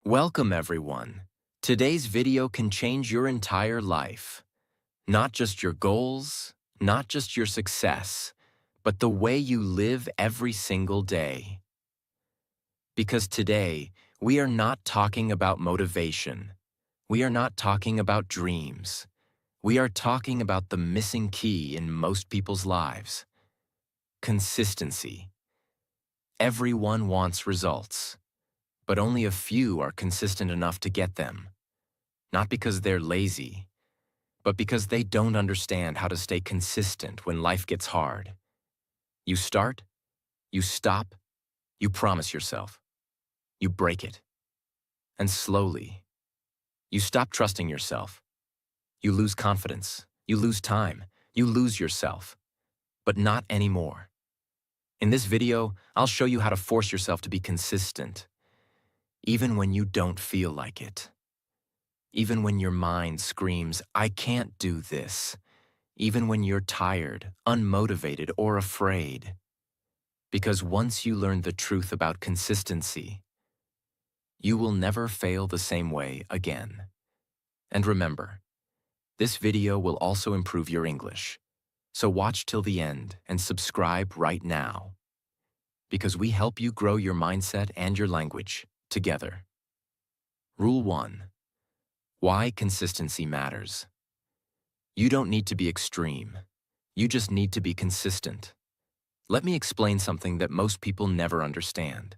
Welcome everyone. Today's video can change your entire life. Not just your goals, not just your success, but the way you live every single day. Because today, we are not talking about motivation. We are not talking about dreams. We are talking about the missing key in most people's lives. Consistency. Everyone wants results, but only a few are consistent enough to get them. Not because they're lazy, but because they don't understand how to stay consistent when life gets hard. You start, you stop, you promise yourself, you break it. And slowly, you stop trusting yourself. You lose confidence, you lose time, you lose yourself. But not anymore. In this video, I'll show you how to force yourself to be consistent, even when you don't feel like it. Even when your mind screams, "I can't do this." Even when you're tired, unmotivated, or afraid. Because once you learn the truth about consistency, you will never fail the same way again. And remember, this video will also improve your English. So watch till the end and subscribe right now. Because we help you grow your mindset and your language together. Rule 1. Why consistency matters. You don't need to be extreme. You just need to be consistent. Let me explain something that most people never understand.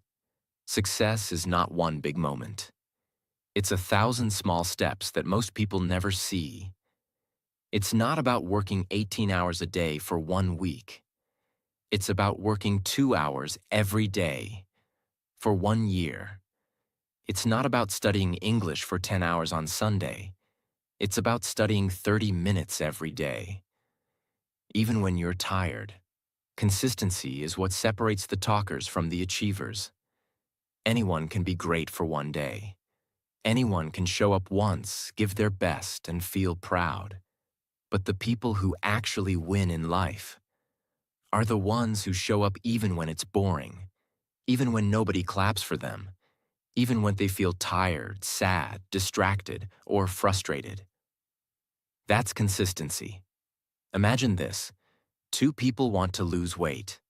Success is not one big moment. It's 1,000 small steps that most people never see. It's not about working 18 hours a day for 1 week. It's about working 2 hours every day for 1 year. It's not about studying English for 10 hours on Sunday. It's about studying 30 minutes every day. Even when you're tired, consistency is what separates the talkers from the achievers. Anyone can be great for 1 day. Anyone can show up once, give their best, and feel proud. But the people who actually win in life are the ones who show up even when it's boring, even when nobody claps for them, even when they feel tired, sad, distracted, or frustrated. That's consistency. Imagine this. 2 people want to lose weight.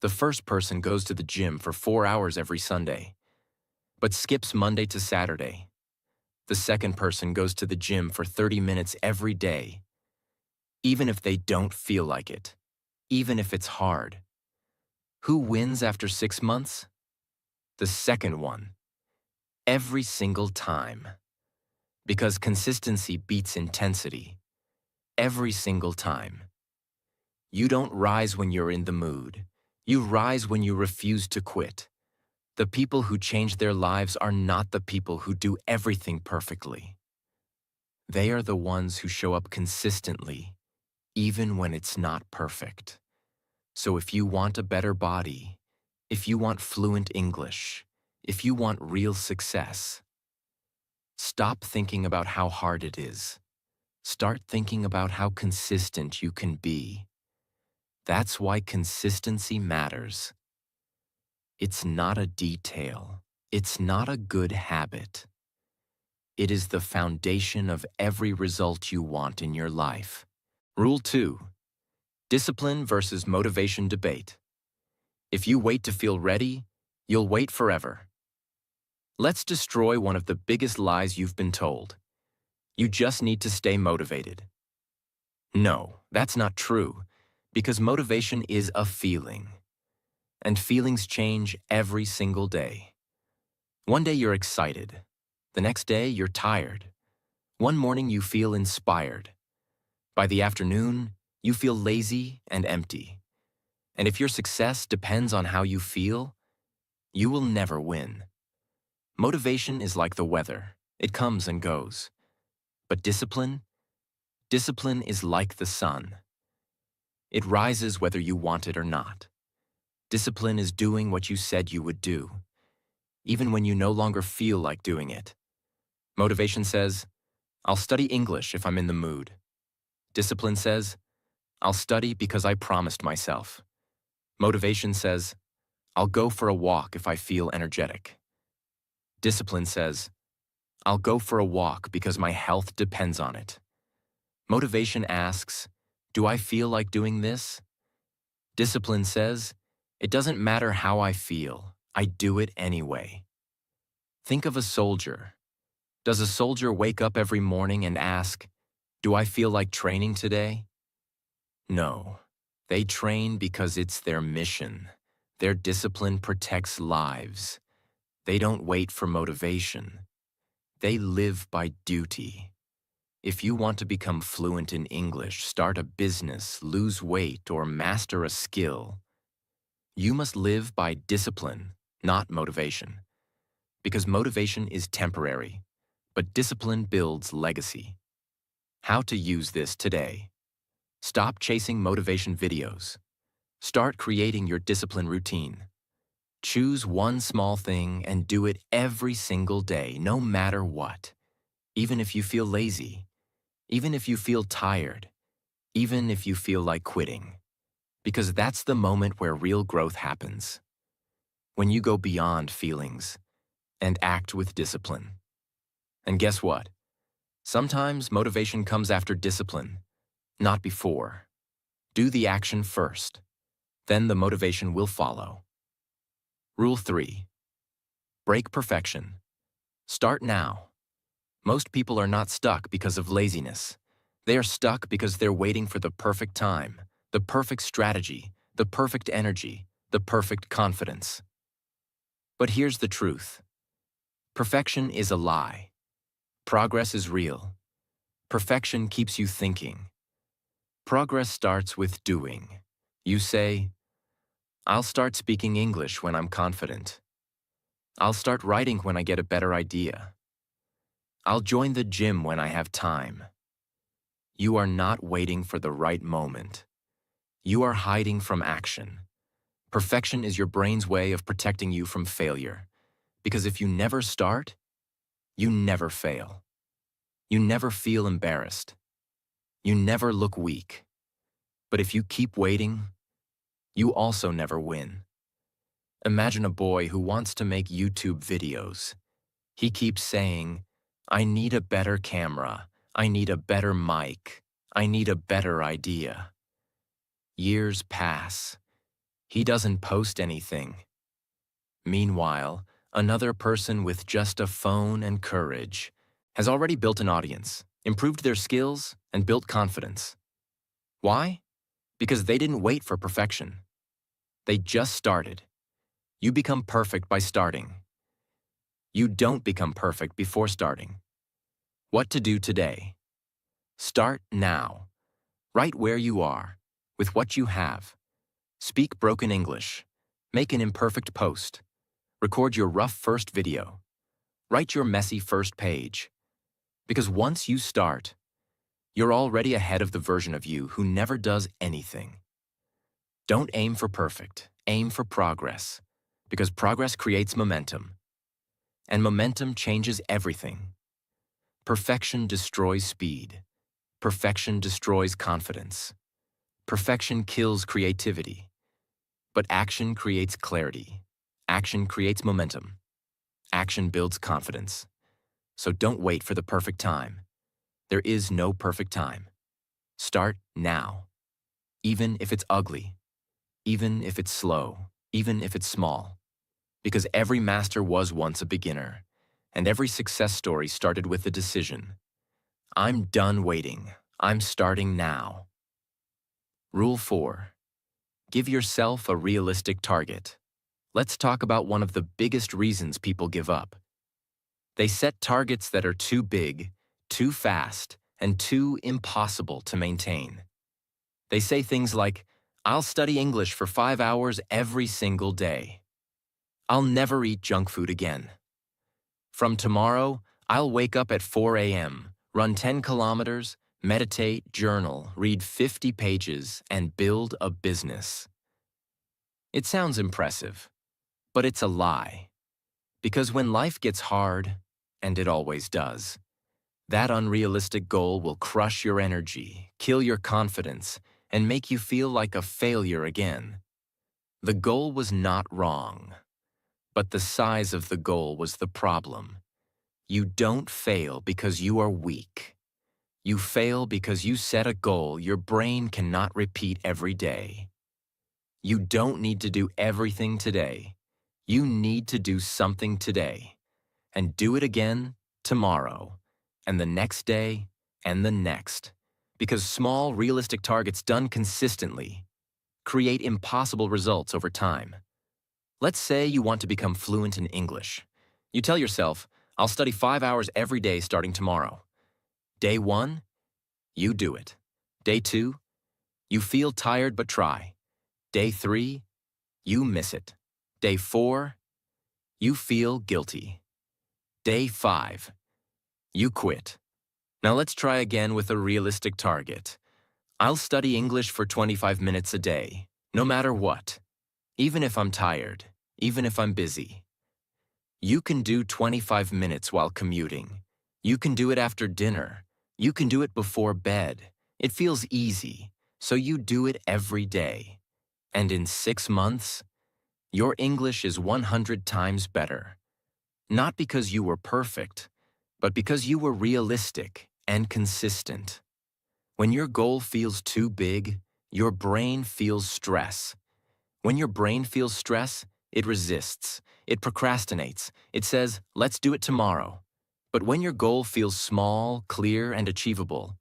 The first person goes to the gym for 4 hours every Sunday, but skips Monday to Saturday. The second person goes to the gym for 30 minutes every day, even if they don't feel like it, even if it's hard. Who wins after 6 months? The second one. Every single time. Because consistency beats intensity. Every single time. You don't rise when you're in the mood. You rise when you refuse to quit. The people who change their lives are not the people who do everything perfectly. They are the ones who show up consistently, even when it's not perfect. So if you want a better body, if you want fluent English, if you want real success, stop thinking about how hard it is. Start thinking about how consistent you can be. That's why consistency matters. It's not a detail. It's not a good habit. It is the foundation of every result you want in your life. Rule 2. Discipline versus motivation debate. If you wait to feel ready, you'll wait forever. Let's destroy one of the biggest lies you've been told. You just need to stay motivated. No, that's not true, because motivation is a feeling. And feelings change every single day. One day you're excited. The next day you're tired. One morning you feel inspired. By the afternoon, you feel lazy and empty. And if your success depends on how you feel, you will never win. Motivation is like the weather. It comes and goes. But discipline is like the sun. It rises whether you want it or not. Discipline is doing what you said you would do, even when you no longer feel like doing it. Motivation says, "I'll study English if I'm in the mood." Discipline says, "I'll study because I promised myself." Motivation says, "I'll go for a walk if I feel energetic." Discipline says, I'll go for a walk because my health depends on it. Motivation asks, do I feel like doing this? Discipline says, it doesn't matter how I feel, I do it anyway. Think of a soldier. Does a soldier wake up every morning and ask, do I feel like training today? No. They train because it's their mission. Their discipline protects lives. They don't wait for motivation. They live by duty. If you want to become fluent in English, start a business, lose weight, or master a skill, you must live by discipline, not motivation. Because motivation is temporary, but discipline builds legacy. How to use this today. Stop chasing motivation videos. Start creating your discipline routine. Choose one small thing and do it every single day, no matter what. Even if you feel lazy, even if you feel tired, even if you feel like quitting. Because that's the moment where real growth happens. When you go beyond feelings and act with discipline. And guess what? Sometimes motivation comes after discipline, not before. Do the action first. Then the motivation will follow. Rule 3. Break perfection. Start now. Most people are not stuck because of laziness. They are stuck because they're waiting for the perfect time, the perfect strategy, the perfect energy, the perfect confidence. But here's the truth. Perfection is a lie. Progress is real. Perfection keeps you thinking. Progress starts with doing. You say, I'll start speaking English when I'm confident. I'll start writing when I get a better idea. I'll join the gym when I have time. You are not waiting for the right moment. You are hiding from action. Perfection is your brain's way of protecting you from failure. Because if you never start, you never fail. You never feel embarrassed. You never look weak. But if you keep waiting, you also never win. Imagine a boy who wants to make YouTube videos. He keeps saying, I need a better camera. I need a better mic. I need a better idea. Years pass. He doesn't post anything. Meanwhile, another person with just a phone and courage has already built an audience, improved their skills, and built confidence. Why? Because they didn't wait for perfection. They just started. You become perfect by starting. You don't become perfect before starting. What to do today? Start now. Right where you are, with what you have. Speak broken English. Make an imperfect post. Record your rough first video. Write your messy first page. Because once you start, you're already ahead of the version of you who never does anything. Don't aim for perfect, aim for progress. Because progress creates momentum. And momentum changes everything. Perfection destroys speed. Perfection destroys confidence. Perfection kills creativity. But action creates clarity. Action creates momentum. Action builds confidence. So don't wait for the perfect time. There is no perfect time. Start now. Even if it's ugly. Even if it's slow. Even if it's small. Because every master was once a beginner. And every success story started with a decision. I'm done waiting. I'm starting now. Rule 4. Give yourself a realistic target. Let's talk about one of the biggest reasons people give up. They set targets that are too big, too fast, and too impossible to maintain. They say things like, I'll study English for 5 hours every single day. I'll never eat junk food again. From tomorrow, I'll wake up at 4 a.m., run 10 kilometers, meditate, journal, read 50 pages, and build a business. It sounds impressive, but it's a lie. Because when life gets hard, and it always does, that unrealistic goal will crush your energy, kill your confidence, and make you feel like a failure again. The goal was not wrong. But the size of the goal was the problem. You don't fail because you are weak. You fail because you set a goal your brain cannot repeat every day. You don't need to do everything today. You need to do something today, and do it again tomorrow, and the next day, and the next. Because small, realistic targets done consistently create impossible results over time. Let's say you want to become fluent in English. You tell yourself, I'll study 5 hours every day starting tomorrow. Day 1, you do it. Day 2, you feel tired but try. Day 3, you miss it. Day 4, you feel guilty. Day 5, you quit. Now let's try again with a realistic target. I'll study English for 25 minutes a day, no matter what. Even if I'm tired, even if I'm busy. You can do 25 minutes while commuting. You can do it after dinner. You can do it before bed. It feels easy, so you do it every day. And in 6 months, your English is 100 times better. Not because you were perfect, but because you were realistic and consistent. When your goal feels too big, your brain feels stress. When your brain feels stress, it resists, it procrastinates, it says, let's do it tomorrow. But when your goal feels small, clear, and achievable,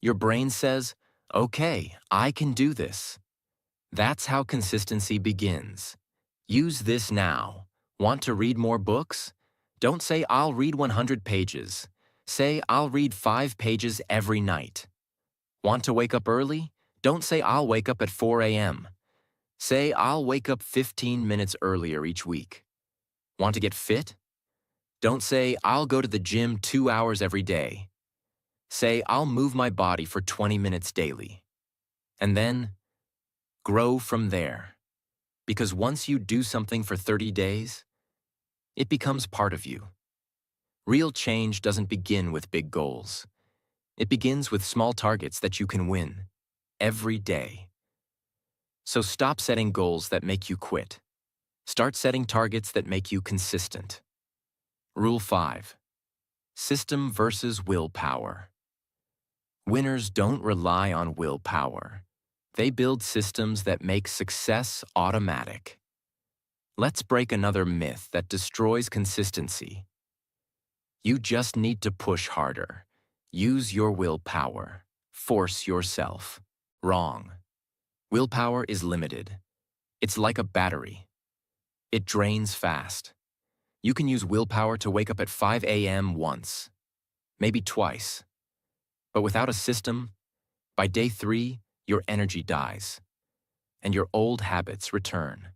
your brain says, okay, I can do this. That's how consistency begins. Use this now. Want to read more books? Don't say, I'll read 100 pages. Say, I'll read 5 pages every night. Want to wake up early? Don't say, I'll wake up at 4 a.m. Say, I'll wake up 15 minutes earlier each week. Want to get fit? Don't say, I'll go to the gym 2 hours every day. Say, I'll move my body for 20 minutes daily. And then, grow from there. Because once you do something for 30 days, it becomes part of you. Real change doesn't begin with big goals. It begins with small targets that you can win every day. So stop setting goals that make you quit. Start setting targets that make you consistent. Rule 5. System versus willpower. Winners don't rely on willpower. They build systems that make success automatic. Let's break another myth that destroys consistency. You just need to push harder. Use your willpower. Force yourself. Wrong. Willpower is limited. It's like a battery. It drains fast. You can use willpower to wake up at 5 a.m. once, maybe twice. But without a system, by day 3, your energy dies, and your old habits return.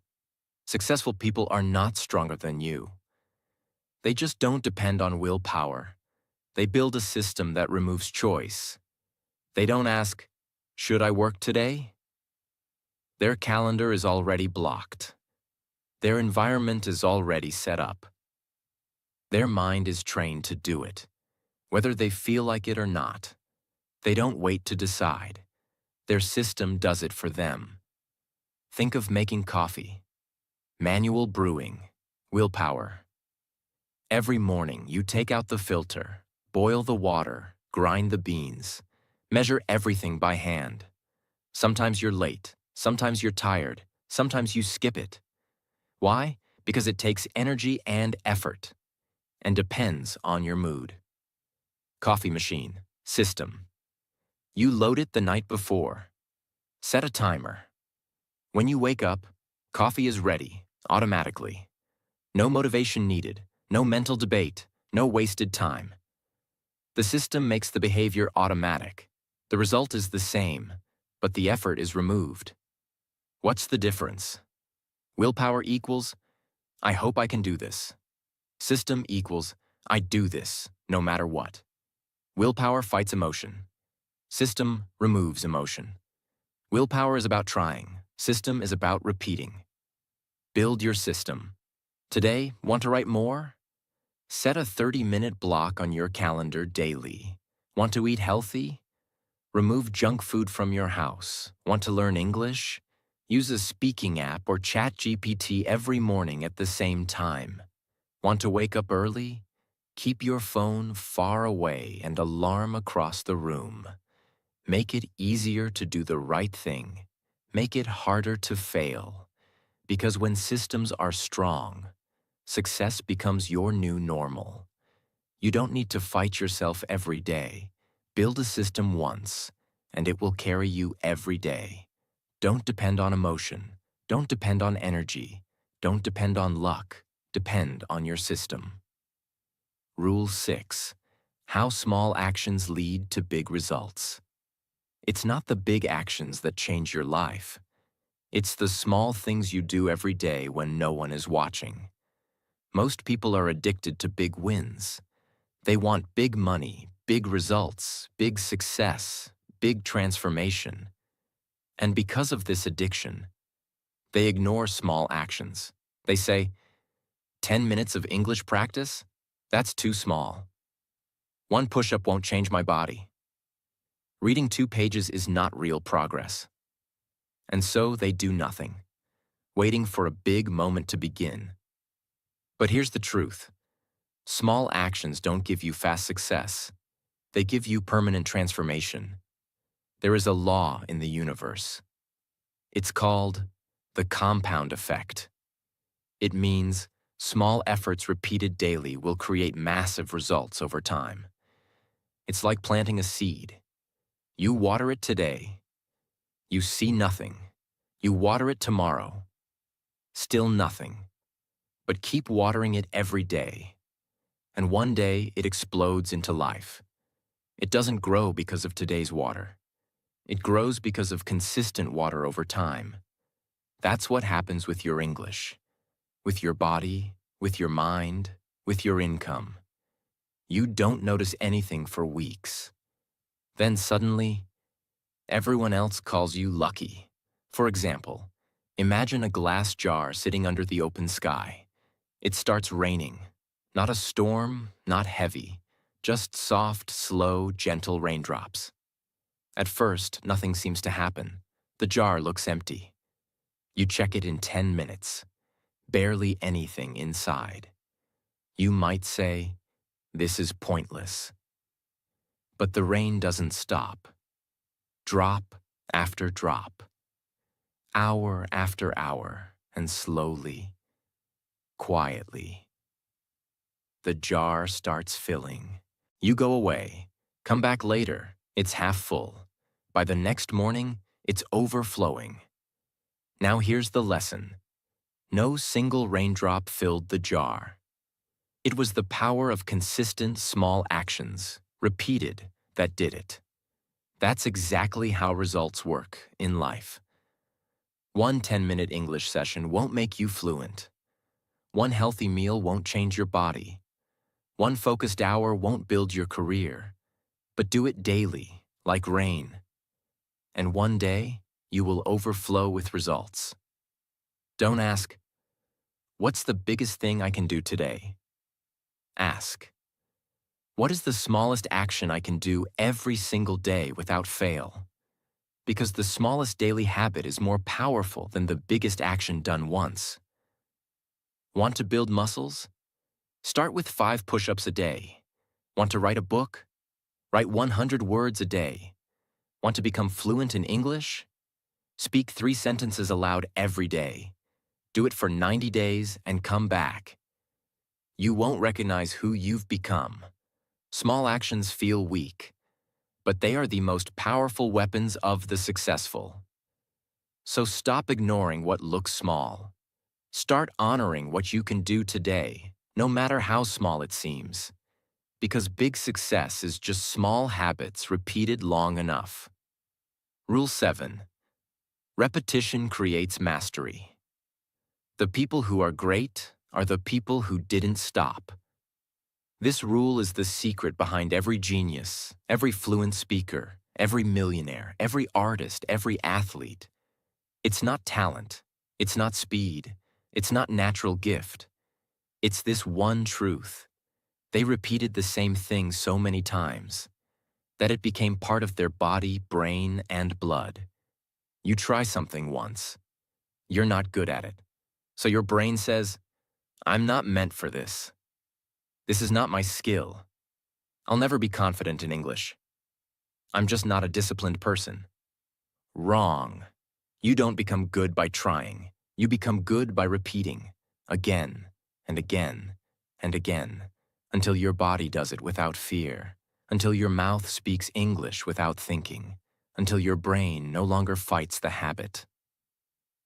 Successful people are not stronger than you. They just don't depend on willpower. They build a system that removes choice. They don't ask, should I work today? Their calendar is already blocked. Their environment is already set up. Their mind is trained to do it, whether they feel like it or not. They don't wait to decide. Their system does it for them. Think of making coffee. Manual brewing. Willpower. Every morning, you take out the filter, boil the water, grind the beans, measure everything by hand. Sometimes you're late, sometimes you're tired, sometimes you skip it. Why? Because it takes energy and effort, and depends on your mood. Coffee machine. System. You load it the night before. Set a timer. When you wake up, coffee is ready, automatically. No motivation needed, no mental debate, no wasted time. The system makes the behavior automatic. The result is the same, but the effort is removed. What's the difference? Willpower equals, I hope I can do this. System equals, I do this, no matter what. Willpower fights emotion. System removes emotion. Willpower is about trying. System is about repeating. Build your system. Today, want to write more? Set a 30-minute block on your calendar daily. Want to eat healthy? Remove junk food from your house. Want to learn English? Use a speaking app or chat GPT every morning at the same time. Want to wake up early? Keep your phone far away and alarm across the room. Make it easier to do the right thing. Make it harder to fail. Because when systems are strong, success becomes your new normal. You don't need to fight yourself every day. Build a system once, and it will carry you every day. Don't depend on emotion. Don't depend on energy. Don't depend on luck. Depend on your system. Rule 6. How small actions lead to big results. It's not the big actions that change your life. It's the small things you do every day when no one is watching. Most people are addicted to big wins. They want big money, big results, big success, big transformation. And because of this addiction, they ignore small actions. They say, 10 minutes of English practice? That's too small. One push-up won't change my body. Reading 2 pages is not real progress. And so they do nothing, waiting for a big moment to begin. But here's the truth. Small actions don't give you fast success. They give you permanent transformation. There is a law in the universe. It's called the compound effect. It means small efforts repeated daily will create massive results over time. It's like planting a seed. You water it today. You see nothing. You water it tomorrow. Still nothing. But keep watering it every day. And one day it explodes into life. It doesn't grow because of today's water. It grows because of consistent water over time. That's what happens with your English, with your body, with your mind, with your income. You don't notice anything for weeks. Then suddenly, everyone else calls you lucky. For example, imagine a glass jar sitting under the open sky. It starts raining. Not a storm, not heavy, just soft, slow, gentle raindrops. At first, nothing seems to happen. The jar looks empty. You check it in 10 minutes. Barely anything inside. You might say, this is pointless. But the rain doesn't stop. Drop after drop. Hour after hour, and slowly, quietly, the jar starts filling. You go away. Come back later. It's half full. By the next morning, it's overflowing. Now here's the lesson. No single raindrop filled the jar. It was the power of consistent small actions, repeated, that did it. That's exactly how results work in life. One 10-minute English session won't make you fluent. One healthy meal won't change your body. One focused hour won't build your career. But do it daily, like rain. And one day, you will overflow with results. Don't ask, what's the biggest thing I can do today? Ask, what is the smallest action I can do every single day without fail? Because the smallest daily habit is more powerful than the biggest action done once. Want to build muscles? Start with 5 push-ups a day. Want to write a book? Write 100 words a day. Want to become fluent in English? Speak 3 sentences aloud every day. Do it for 90 days and come back. You won't recognize who you've become. Small actions feel weak, but they are the most powerful weapons of the successful. So stop ignoring what looks small. Start honoring what you can do today, no matter how small it seems. Because big success is just small habits repeated long enough. Rule 7. Repetition creates mastery. The people who are great are the people who didn't stop. This rule is the secret behind every genius, every fluent speaker, every millionaire, every artist, every athlete. It's not talent. It's not speed. It's not natural gift. It's this one truth. They repeated the same thing so many times that it became part of their body, brain, and blood. You try something once. You're not good at it. So your brain says, I'm not meant for this. This is not my skill. I'll never be confident in English. I'm just not a disciplined person. Wrong. You don't become good by trying. You become good by repeating, again and again and again, until your body does it without fear, until your mouth speaks English without thinking, until your brain no longer fights the habit.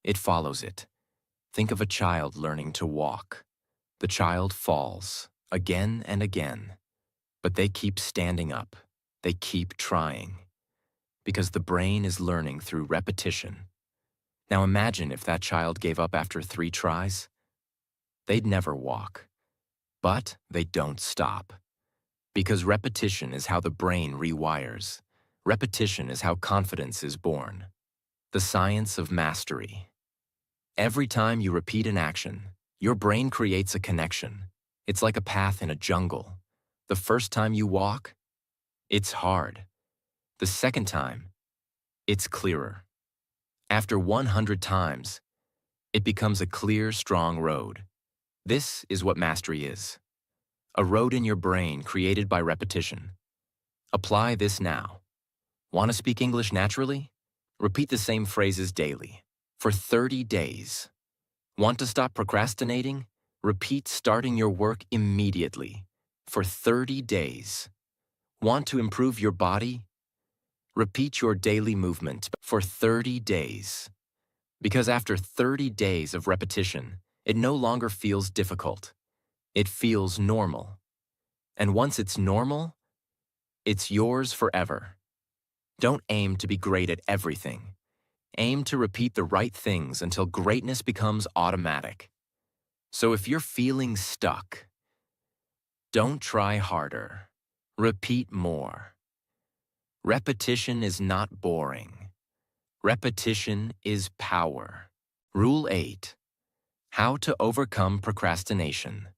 It follows it. Think of a child learning to walk. The child falls, again and again, but they keep standing up. They keep trying, because the brain is learning through repetition. Now imagine if that child gave up after 3 tries. They'd never walk. But they don't stop. Because repetition is how the brain rewires. Repetition is how confidence is born. The science of mastery. Every time you repeat an action, your brain creates a connection. It's like a path in a jungle. The first time you walk, it's hard. The second time, it's clearer. After 100 times, it becomes a clear, strong road. This is what mastery is. A road in your brain created by repetition. Apply this now. Want to speak English naturally? Repeat the same phrases daily, for 30 days. Want to stop procrastinating? Repeat starting your work immediately, for 30 days. Want to improve your body? Repeat your daily movement for 30 days. Because after 30 days of repetition, it no longer feels difficult. It feels normal. And once it's normal, it's yours forever. Don't aim to be great at everything. Aim to repeat the right things until greatness becomes automatic. So if you're feeling stuck, don't try harder. Repeat more. Repetition is not boring. Repetition is power. Rule 8. How to overcome procrastination.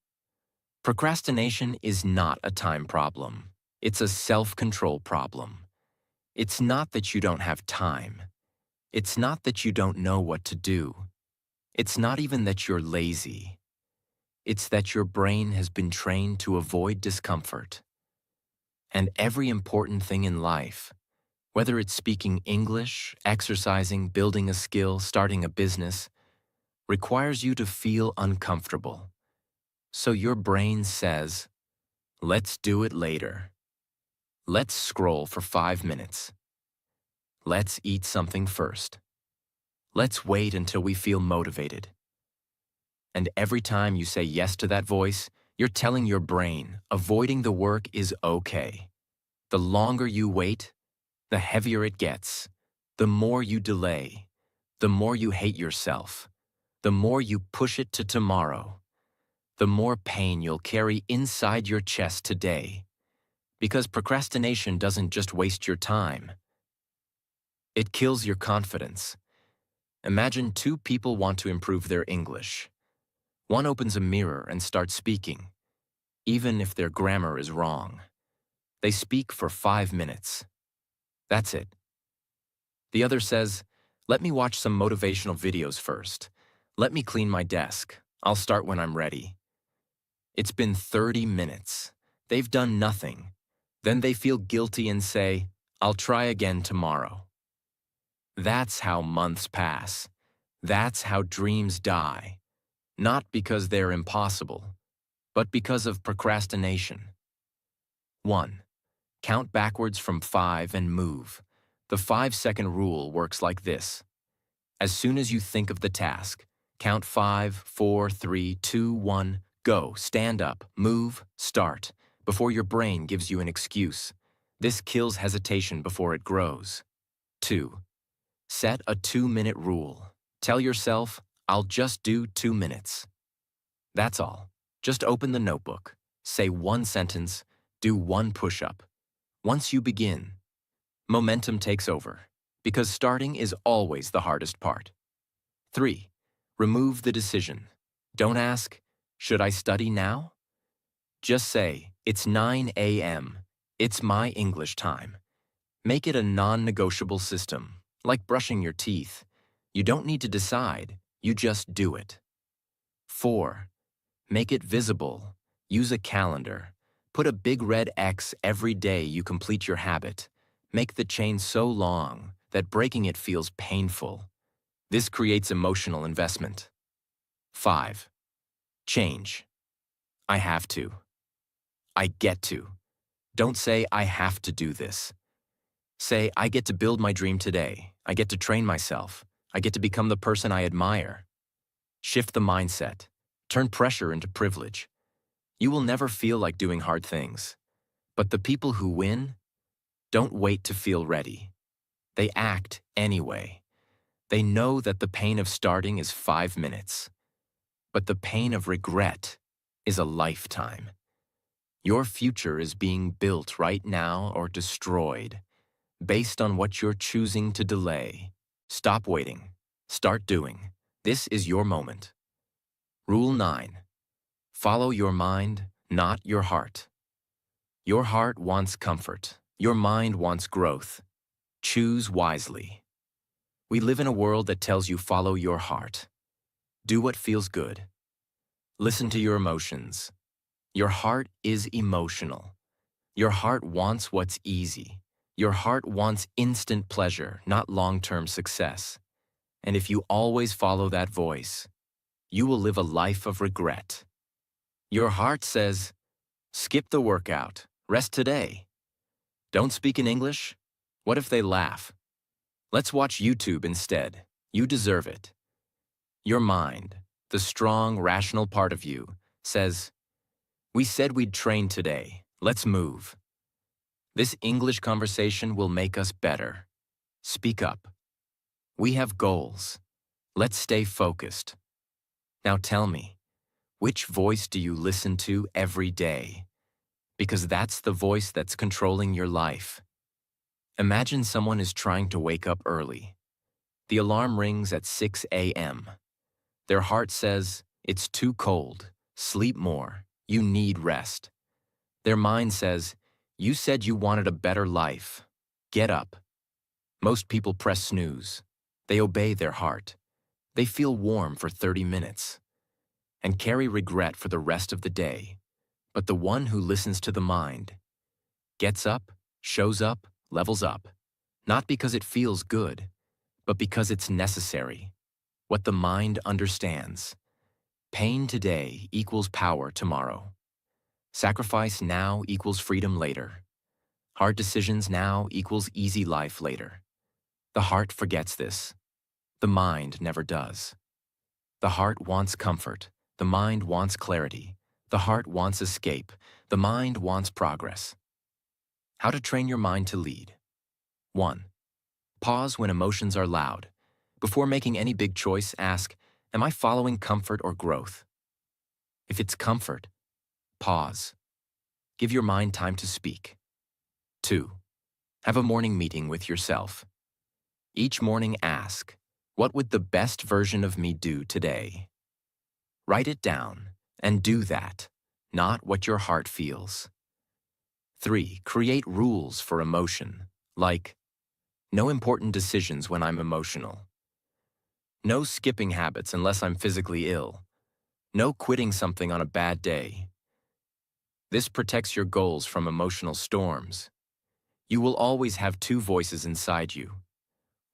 Procrastination is not a time problem. It's a self-control problem. It's not that you don't have time. It's not that you don't know what to do. It's not even that you're lazy. It's that your brain has been trained to avoid discomfort. And every important thing in life, whether it's speaking English, exercising, building a skill, starting a business, requires you to feel uncomfortable. So your brain says, let's do it later. Let's scroll for 5 minutes. Let's eat something first. Let's wait until we feel motivated. And every time you say yes to that voice, you're telling your brain avoiding the work is okay. The longer you wait, the heavier it gets. The more you delay, the more you hate yourself. The more you push it to tomorrow, the more pain you'll carry inside your chest today. Because procrastination doesn't just waste your time. It kills your confidence. Imagine 2 people want to improve their English. One opens a mirror and starts speaking, even if their grammar is wrong. They speak for 5 minutes. That's it. The other says, let me watch some motivational videos first. Let me clean my desk. I'll start when I'm ready. It's been 30 minutes. They've done nothing. Then they feel guilty and say, I'll try again tomorrow. That's how months pass. That's how dreams die. Not because they're impossible, but because of procrastination. 1. Count backwards from 5 and move. The 5-second rule works like this. As soon as you think of the task, count 5, 4, 3, 2, 1, go, stand up, move, start, before your brain gives you an excuse. This kills hesitation before it grows. 2. Set a 2-minute rule. Tell yourself, I'll just do 2 minutes. That's all. Just open the notebook, say 1 sentence, do 1 push-up. Once you begin, momentum takes over, because starting is always the hardest part. 3. Remove the decision. Don't ask, should I study now? Just say, it's 9 a.m. It's my English time. Make it a non-negotiable system, like brushing your teeth. You don't need to decide, You just do it. 4. Make it visible. Use a calendar. Put a big red X every day you complete your habit. Make the chain so long that breaking it feels painful. This creates emotional investment. 5. Change. I have to. I get to. Don't say, I have to do this. Say, I get to build my dream today. I get to train myself. I get to become the person I admire. Shift the mindset. Turn pressure into privilege. You will never feel like doing hard things. But the people who win don't wait to feel ready. They act anyway. They know that the pain of starting is 5 minutes. But the pain of regret is a lifetime. Your future is being built right now or destroyed based on what you're choosing to delay. Stop waiting. Start doing. This is your moment. Rule 9. Follow your mind, not your heart. Your heart wants comfort. Your mind wants growth. Choose wisely. We live in a world that tells you follow your heart. Do what feels good. Listen to your emotions. Your heart is emotional. Your heart wants what's easy. Your heart wants instant pleasure, not long-term success. And if you always follow that voice, you will live a life of regret. Your heart says, skip the workout, rest today. Don't speak in English? What if they laugh? Let's watch YouTube instead. You deserve it. Your mind, the strong, rational part of you, says, we said we'd train today. Let's move. This English conversation will make us better. Speak up. We have goals. Let's stay focused. Now tell me, which voice do you listen to every day? Because that's the voice that's controlling your life. Imagine someone is trying to wake up early. The alarm rings at 6 a.m. Their heart says, it's too cold, sleep more, you need rest. Their mind says, you said you wanted a better life. Get up. Most people press snooze. They obey their heart. They feel warm for 30 minutes and carry regret for the rest of the day. But the one who listens to the mind gets up, shows up, levels up, not because it feels good, but because it's necessary. What the mind understands. Pain today equals power tomorrow. Sacrifice now equals freedom later. Hard decisions now equals easy life later. The heart forgets this. The mind never does. The heart wants comfort. The mind wants clarity. The heart wants escape. The mind wants progress. How to train your mind to lead. 1. Pause when emotions are loud. Before making any big choice, ask, am I following comfort or growth? If it's comfort, pause. Give your mind time to speak. 2. Have a morning meeting with yourself. Each morning ask, what would the best version of me do today? Write it down and do that, not what your heart feels. 3. Create rules for emotion, like no important decisions when I'm emotional. No skipping habits unless I'm physically ill. No quitting something on a bad day. This protects your goals from emotional storms. You will always have 2 voices inside you.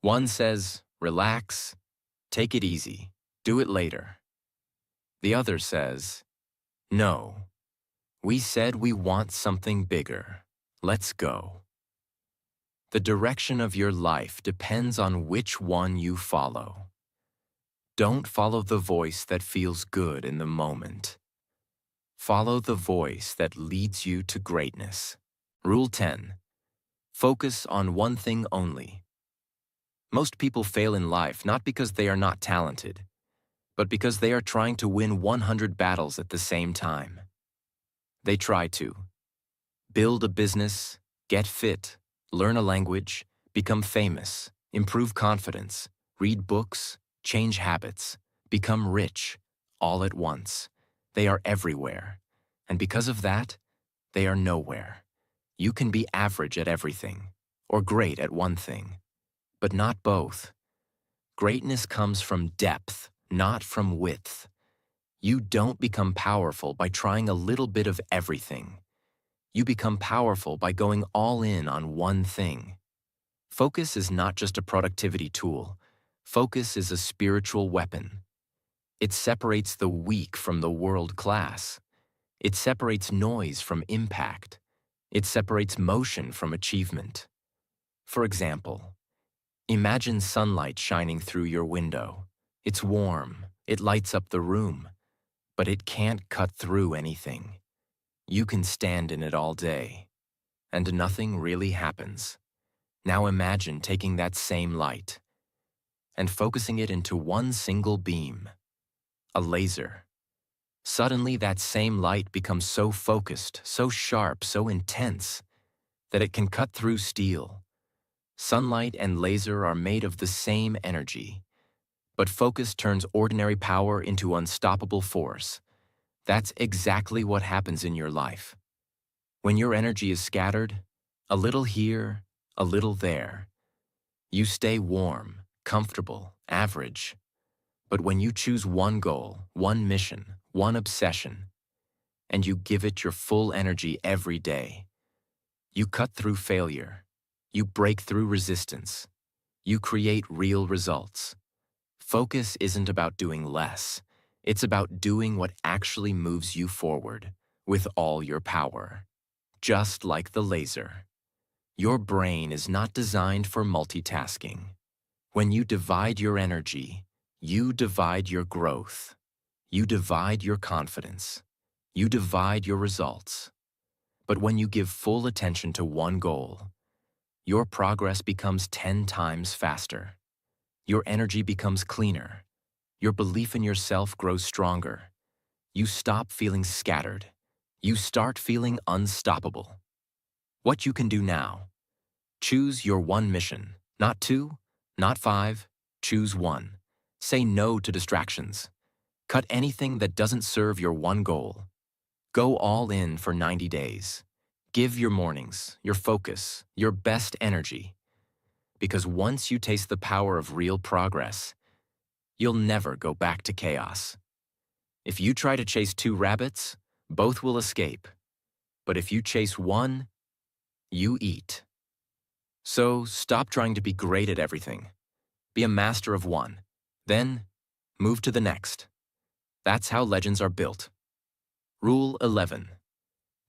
One says, relax, take it easy, do it later. The other says, no, we said we want something bigger. Let's go. The direction of your life depends on which one you follow. Don't follow the voice that feels good in the moment. Follow the voice that leads you to greatness. Rule 10. Focus on one thing only. Most people fail in life not because they are not talented, but because they are trying to win 100 battles at the same time. They try to build a business, get fit, learn a language, become famous, improve confidence, read books, change habits, become rich, all at once. They are everywhere. And because of that, they are nowhere. You can be average at everything, or great at one thing, but not both. Greatness comes from depth, not from width. You don't become powerful by trying a little bit of everything. You become powerful by going all in on one thing. Focus is not just a productivity tool. Focus is a spiritual weapon. It separates the weak from the world class. It separates noise from impact. It separates motion from achievement. For example, imagine sunlight shining through your window. It's warm, it lights up the room, but it can't cut through anything. You can stand in it all day, and nothing really happens. Now imagine taking that same light and focusing it into one single beam, a laser. Suddenly that same light becomes so focused, so sharp, so intense, that it can cut through steel. Sunlight and laser are made of the same energy, but focus turns ordinary power into unstoppable force. That's exactly what happens in your life. When your energy is scattered, a little here, a little there, you stay warm, comfortable, average. But when you choose one goal, one mission, one obsession, and you give it your full energy every day, you cut through failure, you break through resistance, you create real results. Focus isn't about doing less. It's about doing what actually moves you forward with all your power. Just like the laser, your brain is not designed for multitasking. When you divide your energy, you divide your growth. You divide your confidence. You divide your results. But when you give full attention to one goal, your progress becomes 10 times faster. Your energy becomes cleaner. Your belief in yourself grows stronger. You stop feeling scattered. You start feeling unstoppable. What you can do now: choose your one mission, not two, not five, choose one. Say no to distractions. Cut anything that doesn't serve your one goal. Go all in for 90 days. Give your mornings, your focus, your best energy. Because once you taste the power of real progress, you'll never go back to chaos. If you try to chase two rabbits, both will escape. But if you chase one, you eat. So stop trying to be great at everything. Be a master of one. Then, move to the next. That's how legends are built. Rule 11.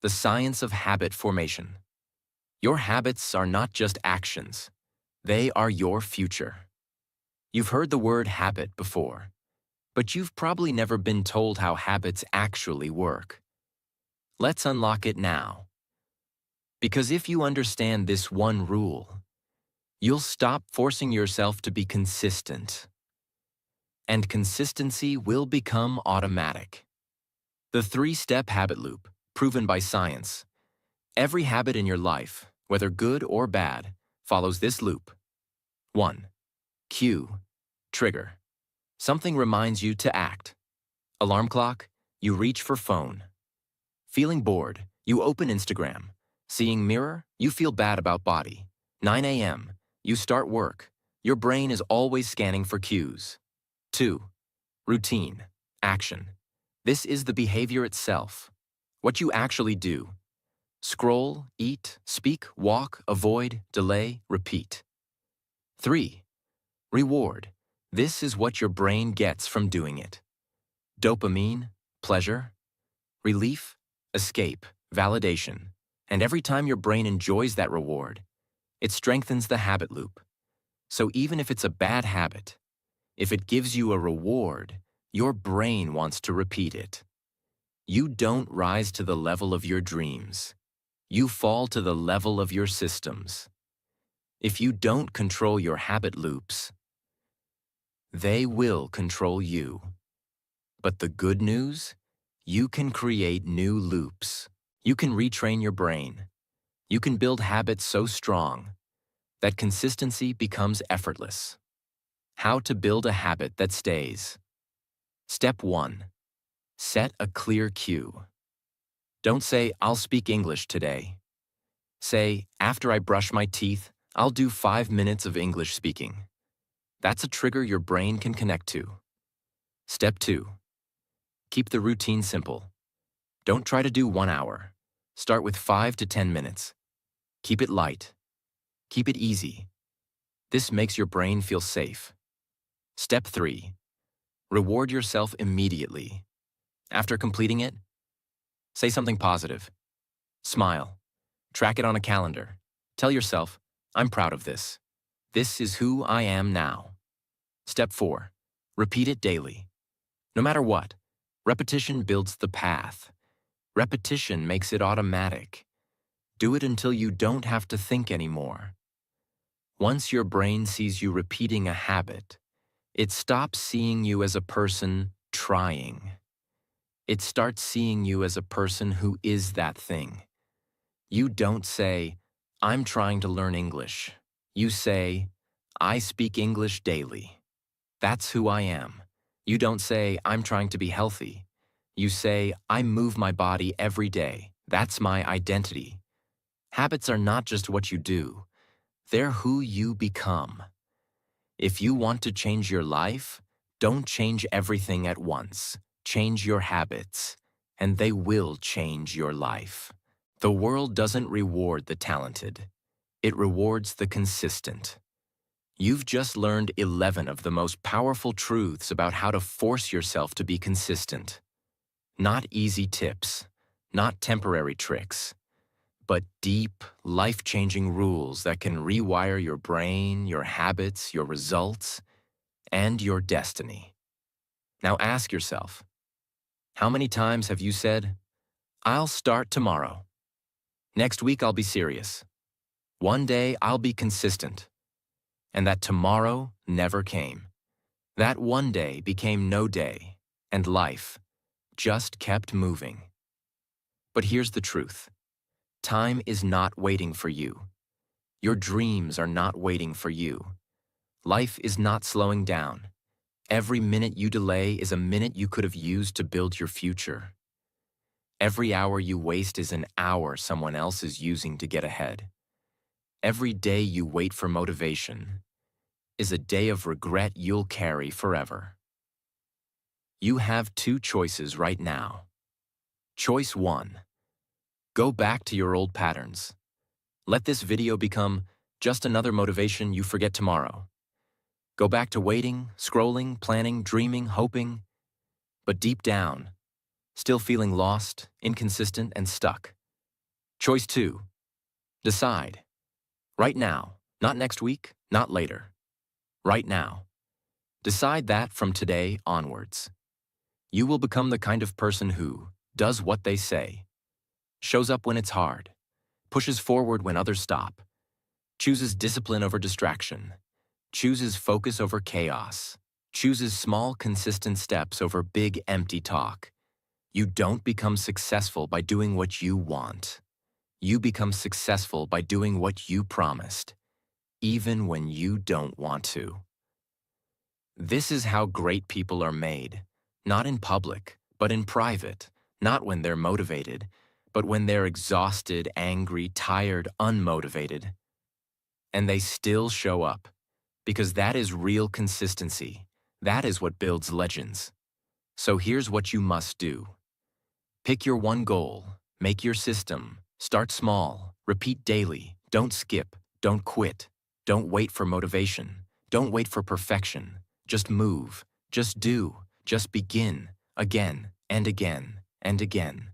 The science of habit formation. Your habits are not just actions. They are your future. You've heard the word habit before, but you've probably never been told how habits actually work. Let's unlock it now. Because if you understand this one rule, you'll stop forcing yourself to be consistent. And consistency will become automatic. The three-step habit loop, proven by science. Every habit in your life, whether good or bad, follows this loop. 1. Cue. Trigger. Something reminds you to act. Alarm clock, you reach for phone. Feeling bored, you open Instagram. Seeing mirror, you feel bad about body. 9 a.m., you start work. Your brain is always scanning for cues. 2. Routine. Action. This is the behavior itself. What you actually do. Scroll, eat, speak, walk, avoid, delay, repeat. 3. Reward. This is what your brain gets from doing it. Dopamine, pleasure, relief, escape, validation. And every time your brain enjoys that reward, it strengthens the habit loop. So even if it's a bad habit, if it gives you a reward, your brain wants to repeat it. You don't rise to the level of your dreams. You fall to the level of your systems. If you don't control your habit loops, they will control you. But the good news? You can create new loops. You can retrain your brain. You can build habits so strong that consistency becomes effortless. How to build a habit that stays. Step 1. Set a clear cue. Don't say, "I'll speak English today." Say, "After I brush my teeth, I'll do 5 minutes of English speaking." That's a trigger your brain can connect to. Step 2. Keep the routine simple. Don't try to do 1 hour. Start with 5 to 10 minutes. Keep it light. Keep it easy. This makes your brain feel safe. Step 3. Reward yourself immediately. After completing it, say something positive. Smile. Track it on a calendar. Tell yourself, I'm proud of this. This is who I am now. Step 4. Repeat it daily. No matter what, repetition builds the path. Repetition makes it automatic. Do it until you don't have to think anymore. Once your brain sees you repeating a habit, it stops seeing you as a person trying. It starts seeing you as a person who is that thing. You don't say, I'm trying to learn English. You say, I speak English daily. That's who I am. You don't say, I'm trying to be healthy. You say, I move my body every day. That's my identity. Habits are not just what you do. They're who you become. If you want to change your life, don't change everything at once. Change your habits, and they will change your life. The world doesn't reward the talented. It rewards the consistent. You've just learned 11 of the most powerful truths about how to force yourself to be consistent. Not easy tips, not temporary tricks, but deep, life-changing rules that can rewire your brain, your habits, your results, and your destiny. Now ask yourself, how many times have you said, I'll start tomorrow. Next week I'll be serious. One day I'll be consistent. And that tomorrow never came. That one day became no day, and life just kept moving. But here's the truth. Time is not waiting for you. Your dreams are not waiting for you. Life is not slowing down. Every minute you delay is a minute you could have used to build your future. Every hour you waste is an hour someone else is using to get ahead. Every day you wait for motivation is a day of regret you'll carry forever. You have two choices right now. Choice 1. Go back to your old patterns. Let this video become just another motivation you forget tomorrow. Go back to waiting, scrolling, planning, dreaming, hoping, but deep down, still feeling lost, inconsistent, and stuck. Choice 2. Decide. Right now, not next week, not later. Right now. Decide that from today onwards. You will become the kind of person who does what they say, shows up when it's hard, pushes forward when others stop, chooses discipline over distraction, chooses focus over chaos, chooses small, consistent steps over big, empty talk. You don't become successful by doing what you want. You become successful by doing what you promised, even when you don't want to. This is how great people are made, not in public, but in private, not when they're motivated, but when they're exhausted, angry, tired, unmotivated. And they still show up, because that is real consistency. That is what builds legends. So here's what you must do. Pick your one goal, make your system, start small, repeat daily, don't skip, don't quit, don't wait for motivation, don't wait for perfection. Just move, just do, just begin, again and again and again.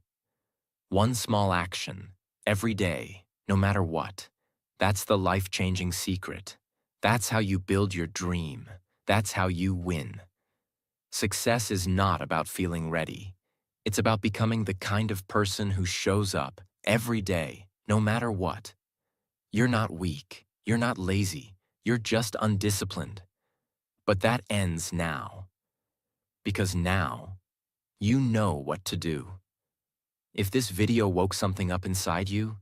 One small action, every day, no matter what. That's the life-changing secret. That's how you build your dream. That's how you win. Success is not about feeling ready. It's about becoming the kind of person who shows up every day, no matter what. You're not weak. You're not lazy. You're just undisciplined. But that ends now. Because now, you know what to do. If this video woke something up inside you,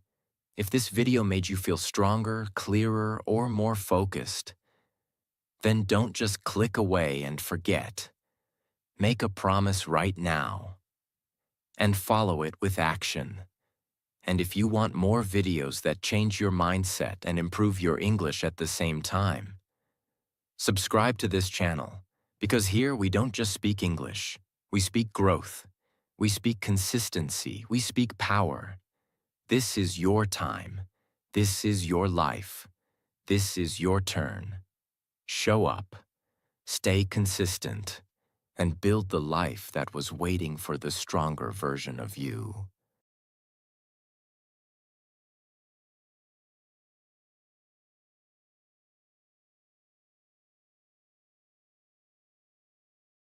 if this video made you feel stronger, clearer, or more focused, then don't just click away and forget. Make a promise right now. And follow it with action. And if you want more videos that change your mindset and improve your English at the same time, subscribe to this channel, Because here we don't just speak English, we speak growth, we speak consistency, we speak power. This is your time. This is your life. This is your turn. Show up, stay consistent, and build the life that was waiting for the stronger version of you.